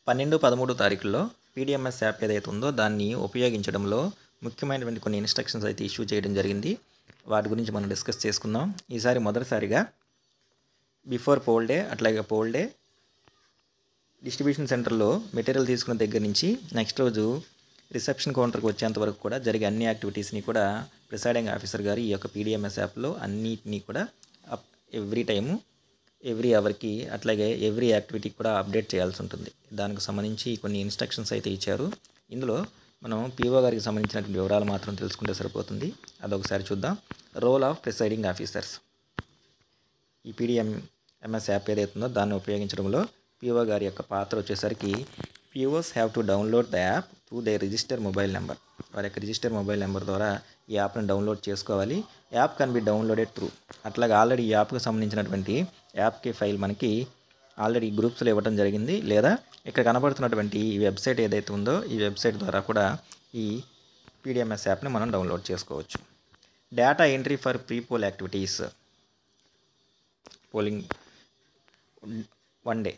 12, 13 తారీఖుల్లో పీడిఎంఎస్ app ఏదైతే ఉందో దాన్ని ఉపయోగించడంలో ముఖ్యమైనటువంటి కొన్ని ఇన్స్ట్రక్షన్స్ అయితే ఇష్యూ చేయడం జరిగింది. వాటి గురించి మనం డిస్కస్ చేసుకుందాం. ఈసారి మొదటిసారిగా బిఫోర్ పోల్ డే, అట్లాగే పోల్ డే, డిస్ట్రిబ్యూషన్ సెంటర్లో మెటీరియల్ తీసుకున్న దగ్గర నుంచి నెక్స్ట్ రోజు రిసెప్షన్ కౌంటర్కి వచ్చేంత వరకు కూడా జరిగే అన్ని యాక్టివిటీస్ని కూడా ప్రిసైడింగ్ ఆఫీసర్ గారు ఈ యొక్క పీడిఎంఎస్ యాప్లో అన్నిటినీ కూడా ఎవ్రీ టైము, ఎవ్రీ అవర్కి, అట్లాగే ఎవ్రీ యాక్టివిటీకి కూడా అప్డేట్ చేయాల్సి ఉంటుంది. దానికి సంబంధించి కొన్ని ఇన్స్ట్రక్షన్స్ అయితే ఇచ్చారు. ఇందులో మనం పీఓ గారికి సంబంధించినటువంటి వివరాలు మాత్రం తెలుసుకుంటే సరిపోతుంది. అదొకసారి చూద్దాం. Role of presiding officers. ఈ పీడిఎంఎస్ యాప్ ఏదైతే ఉందో దాన్ని ఉపయోగించడంలో పీఓ గారి యొక్క పాత్ర వచ్చేసరికి POs have to download the app through they register mobile number. వారి యొక్క రిజిస్టర్ మొబైల్ నెంబర్ ద్వారా ఈ యాప్ని డౌన్లోడ్ చేసుకోవాలి. App can be downloaded through. అట్లాగే ఆల్రెడీ ఈ యాప్కి సంబంధించినటువంటి యాప్కి ఫైల్ మనకి ఆల్రెడీ గ్రూప్స్లో ఇవ్వడం జరిగింది. లేదా ఇక్కడ కనబడుతున్నటువంటి ఈ వెబ్సైట్ ఏదైతే ఉందో ఈ వెబ్సైట్ ద్వారా కూడా ఈ పీడిఎంఎస్ యాప్ని మనం డౌన్లోడ్ చేసుకోవచ్చు. Data entry for pre poll activities. Polling 1 day.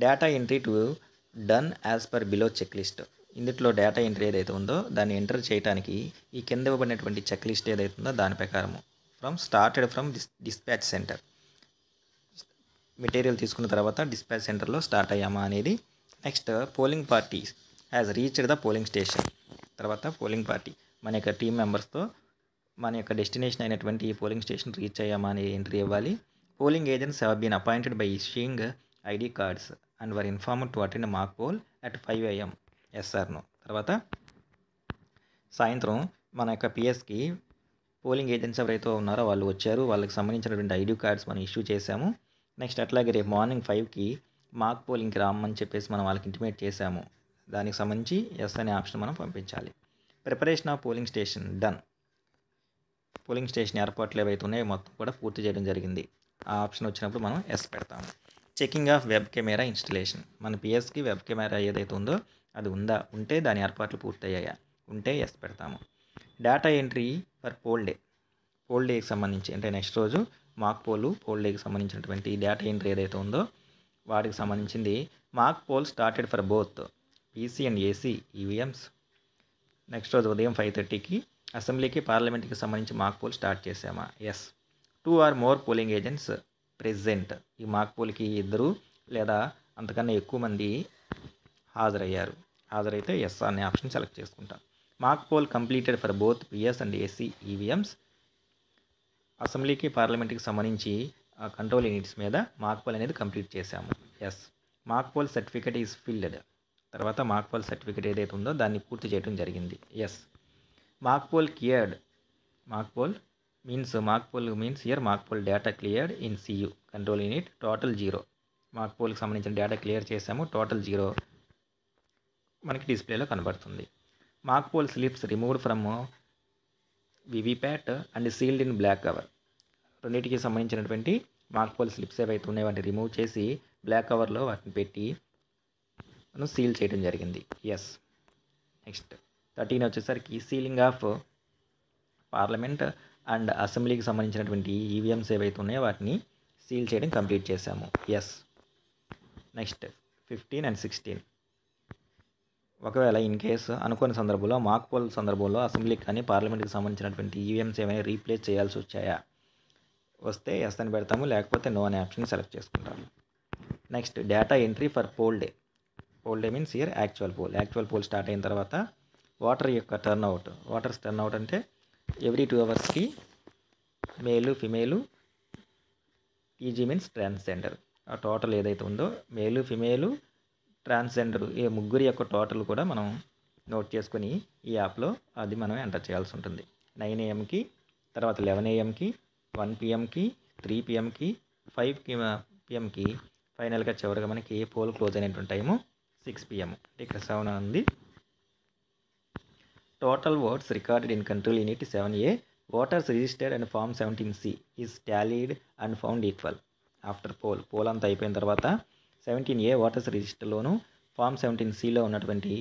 Data entry to done as per below checklist. ఇందులో డేటా ఎంట్రీ ఏదైతే ఉందో దాన్ని ఎంటర్ చేయడానికి ఈ కింద ఇవ్వబడినటువంటి చెక్ లిస్ట్ ఏదైతే ఉందో దాని ప్రకారము started from dispatch centre. Material తీసుకున్న తర్వాత డిస్పాచ్ సెంటర్లో స్టార్ట్ అయ్యామా అనేది. Next polling party has reached the polling station. తర్వాత పోలింగ్ పార్టీ మన యొక్క టీమ్ మెంబర్స్తో మన యొక్క డెస్టినేషన్ అయినటువంటి పోలింగ్ స్టేషన్ రీచ్ అయ్యామా అనేది ఎంట్రీ ఇవ్వాలి. Polling agents have been appointed by issuing ID cards and were informed to attend mock poll at 5 AM. ఎస్ఆర్ను. తర్వాత సాయంత్రం మన యొక్క పిఎస్కి పోలింగ్ ఏజెంట్స్ ఎవరైతే ఉన్నారో వాళ్ళు వచ్చారు. వాళ్ళకి సంబంధించినటువంటి ఐడి కార్డ్స్ మనం ఇష్యూ చేశాము. నెక్స్ట్ అట్లాగే రేపు మార్నింగ్ 5కి మాక్ పోలింగ్కి రామని చెప్పేసి మనం వాళ్ళకి ఇంటిమేట్ చేశాము. దానికి సంబంధించి ఎస్ అనే ఆప్షన్ మనం పంపించాలి. Preparation of polling station done. Polling station ఏర్పాట్లు ఏవైతే ఉన్నాయో మొత్తం కూడా పూర్తి చేయడం జరిగింది. ఆ ఆప్షన్ వచ్చినప్పుడు మనం ఎస్ పెడతాము. Checking of web camera installation. మన పిఎస్కి వెబ్ కెమెరా ఏదైతే ఉందో అది ఉంటే దాని ఏర్పాట్లు పూర్తయ్యాయా, ఉంటే ఎస్ పెడతాము. Data entry for poll day. Poll డేకి సంబంధించి అంటే నెక్స్ట్ రోజు మాక్ పోల్ డేకి సంబంధించినటువంటి డేటా ఎంట్రీ ఏదైతే ఉందో వాటికి సంబంధించింది. Mock poll started for both PC and AC EVMs. Next రోజు ఉదయం 5:30కి అసెంబ్లీకి, పార్లమెంట్కి సంబంధించి మాక్ పోల్ స్టార్ట్ చేసామా, yes. 2 or more polling agents present. ఈ మాక్ పోల్కి 2 లేదా అంతకన్నా ఎక్కువ మంది హాజరైతే ఎస్ అనే ఆప్షన్ సెలెక్ట్ చేసుకుంటాం. Mock poll completed for both PS and AC EVMs. అసెంబ్లీకి, పార్లమెంట్కి సంబంధించి కంట్రోల్ యూనిట్స్ మీద మాక్ పోల్ అనేది కంప్లీట్ చేశాము, yes. Mock poll certificate is filled. తర్వాత మాక్ పోల్ సర్టిఫికేట్ ఏదైతే ఉందో దాన్ని పూర్తి చేయడం జరిగింది, yes. Mock poll cleared. Mock poll means here mock poll data cleared in CU control unit total 0. Mock పోల్కి సంబంధించిన డేటా క్లియర్ చేసాము, టోటల్ 0 మనకి డిస్ప్లేలో కనబడుతుంది. Mock poll slips removed from VVPAT and sealed in black cover. రెండింటికి సంబంధించినటువంటి మాక్ poll slips ఏవైతే ఉన్నాయో వాటిని రిమూవ్ చేసి బ్లాక్ కవర్లో వాటిని పెట్టి మనం సీల్ చేయడం జరిగింది, ఎస్. నెక్స్ట్ 13 వచ్చేసరికి సీలింగ్ ఆఫ్ పార్లమెంట్ అండ్ అసెంబ్లీకి సంబంధించినటువంటి ఈవీఎంస్ ఏవైతే ఉన్నాయో వాటిని సీల్ చేయడం కంప్లీట్ చేశాము, ఎస్. Next 15 and 16. ఒకవేళ ఇన్ కేసు అనుకోని సందర్భంలో మాక్ పోల్ సందర్భంలో అసెంబ్లీకి కానీ పార్లమెంట్కి సంబంధించినటువంటి ఈవీఎంస్ ఏమైనా రీప్లేస్ చేయాల్సి వచ్చాయా, వస్తే ఎస్ అని పెడతాము, లేకపోతే నో అనే ఆప్షన్ సెలెక్ట్ చేసుకుంటాము. Next data entry for poll day. Pole day means here actual poll start అయిన తర్వాత ఓటర్ యొక్క టర్న్అవుట్ అంటే ఎవ్రీ 2 అవర్స్కి మేలు, ఫిమేలు, టీజీ మీన్స్ ట్రాన్స్జెండర్. ఆ టోటల్ ఏదైతే ఉందో మేలు, ఫిమేలు, ట్రాన్స్జెండర్ ఈ ముగ్గురి యొక్క టోటల్ కూడా మనం నోట్ చేసుకొని ఈ యాప్లో అది మనం ఎంటర్ చేయాల్సి ఉంటుంది. 9 AM, తర్వాత 11 AM, 1 PM, 3 PM, 5 PM, ఫైనల్గా చివరిగా మనకి పోల్ క్లోజ్ అయినటువంటి టైము 6 PM. ఇక్కడ 7 ఉంది. Total votes recorded in control unit 7A. Voters registered and form 17C is tallied and found equal after poll అంతా అయిపోయిన తర్వాత 17A ఓటర్స్ రిజిస్టర్లోను ఫామ్ 17Cలో ఉన్నటువంటి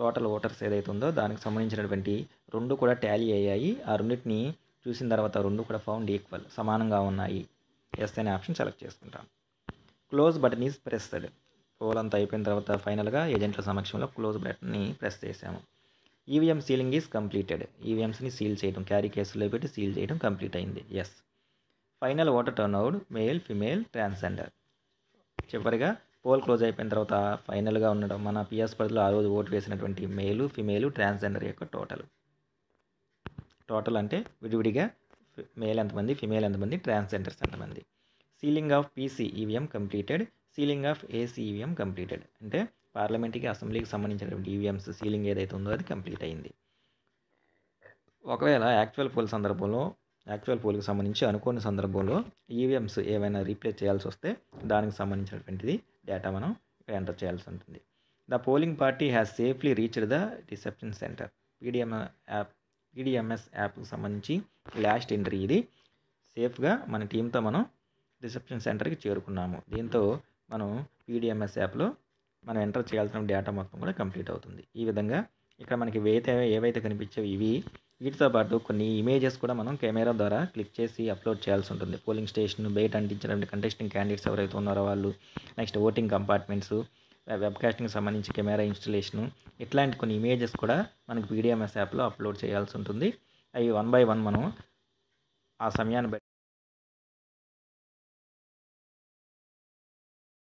టోటల్ ఓటర్స్ ఏదైతే ఉందో దానికి సంబంధించినటువంటి 2 కూడా టాలీ అయ్యాయి. ఆ రెండింటిని చూసిన తర్వాత 2 కూడా ఫౌండ్ ఈక్వల్ సమానంగా ఉన్నాయి, ఎస్ అనే ఆప్షన్ సెలెక్ట్ చేసుకుంటాం. Close button is pressed. Poll అంతా అయిపోయిన తర్వాత ఫైనల్గా ఏజెంట్ల సమక్షంలో క్లోజ్ బటన్ని ప్రెస్ చేసాము. EVM sealing is completed. ఈవీఎంస్ని సీల్ చేయడం, క్యారీ కేసులో పెట్టి సీల్ చేయడం కంప్లీట్ అయింది. Yes. Final voter turnout male, female, transgender. చివరిగా పోల్ క్లోజ్ అయిపోయిన తర్వాత ఫైనల్గా ఉండడం మన పిఎస్ పరిధిలో ఆ రోజు ఓటు వేసినటువంటి మేలు, ఫిమేలు, ట్రాన్స్జెండర్ యొక్క టోటల్ అంటే విడివిడిగా మేల్ ఎంతమంది, ఫిమేల్ ఎంతమంది, ట్రాన్స్జెండర్స్ ఎంతమంది. Ceiling of PC EVM completed. Ceiling of AC EVM completed. అంటే పార్లమెంట్కి, అసెంబ్లీకి సంబంధించినటువంటి ఈవీఎంస్ సీలింగ్ ఏదైతే ఉందో అది కంప్లీట్ అయింది. ఒకవేళ యాక్చువల్ పోల్కి సంబంధించి అనుకోని సందర్భంలో ఈవీఎంస్ ఏమైనా రీప్లేస్ చేయాల్సి వస్తే దానికి సంబంధించినటువంటిది డేటా మనం ఇక్కడ ఎంటర్ చేయాల్సి ఉంటుంది. The polling party has safely reached the reception centre. PDMS యాప్కి సంబంధించి లాస్ట్ ఎంట్రీ ఇది. సేఫ్గా మన టీంతో మనం రిసెప్షన్ సెంటర్కి చేరుకున్నాము. దీంతో మనం పీడిఎంఎస్ యాప్లో మనం ఎంటర్ చేయాల్సిన డేటా మొత్తం కూడా కంప్లీట్ అవుతుంది. ఈ విధంగా ఇక్కడ మనకి ఏవైతే కనిపించేవి ఇవి, వీటితో పాటు కొన్ని ఇమేజెస్ కూడా మనం కెమెరా ద్వారా క్లిక్ చేసి అప్లోడ్ చేయాల్సి ఉంటుంది. పోలింగ్ స్టేషన్ బయట అంటించినటువంటి కంటెస్టింగ్ క్యాండిడేట్స్ ఎవరైతే ఉన్నారో వాళ్ళు, నెక్స్ట్ ఓటింగ్ కంపార్ట్మెంట్స్, వెబ్కాస్టింగ్కి సంబంధించి కెమెరా ఇన్స్టలేషను, ఇట్లాంటి కొన్ని ఇమేజెస్ కూడా మనకి పీడిఎంఎస్ యాప్లో అప్లోడ్ చేయాల్సి ఉంటుంది. అవి 1 by 1 మనం ఆ సమయాన్ని